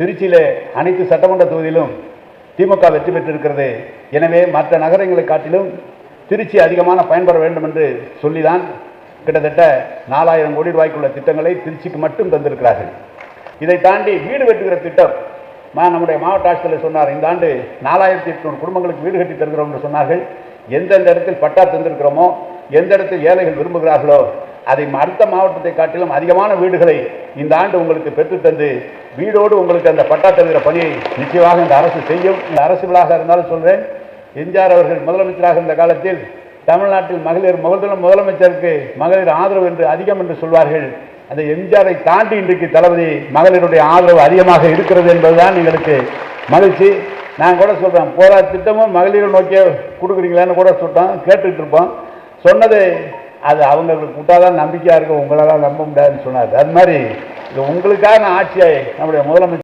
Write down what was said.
திருச்சியிலே அனைத்து சட்டமன்ற தொகுதியிலும் திமுக வெற்றி பெற்றிருக்கிறது. எனவே மற்ற நகரங்களை காட்டிலும் திருச்சி அதிகமான பயன்பெற வேண்டும் என்று சொல்லிதான் கிட்டத்தட்ட 4000 கோடி ரூபாய்க்குள்ள திட்டங்களை திருச்சிக்கு மட்டும் தந்திருக்கிறார்கள். இதை தாண்டி வீடு வெட்டுகிற திட்டம் நம்முடைய மாவட்ட ஆட்சியர் சொன்னார், இந்த ஆண்டு 4800 குடும்பங்களுக்கு வீடு கட்டி தருகிறோம் என்று சொன்னார்கள். எந்தெந்த இடத்தில் பட்டா தந்திருக்கிறோமோ, எந்த இடத்தில் ஏழைகள் விரும்புகிறார்களோ அதை அடுத்த மாவட்டத்தை காட்டிலும் அதிகமான வீடுகளை இந்த ஆண்டு உங்களுக்கு பெற்றுத்தந்து வீடோடு உங்களுக்கு அந்த பட்டா தருகிற பணியை நிச்சயமாக இந்த அரசு செய்யும். இந்த அரசு விழாக இருந்தாலும் சொல்றேன், எம்ஜிஆர் அவர்கள் முதலமைச்சராக இருந்த காலத்தில் தமிழ்நாட்டில் மகளிர் முதலமைச்சருக்கு மகளிர் ஆதரவு என்று அதிகம் என்று சொல்வார்கள். அந்த எம்ஜிஆரை தாண்டி இன்றைக்கு தளபதி மகளிருடைய ஆதரவு அதிகமாக இருக்கிறது என்பதுதான் எங்களுக்கு மகிழ்ச்சி. நான் கூட சொல்றேன், போரா திட்டமும் மகளிரை நோக்கிய கொடுக்குறீங்களான்னு கூட சொல்லிட்டோம், கேட்டுட்டு இருப்போம். சொன்னது அது அவங்களுக்கு விட்டாதான் நம்பிக்கையா இருக்கும், உங்களால் நம்ப முடியாதுன்னு சொன்னார். அது மாதிரி இது உங்களுக்கான ஆட்சியை நம்முடைய முதலமைச்சர்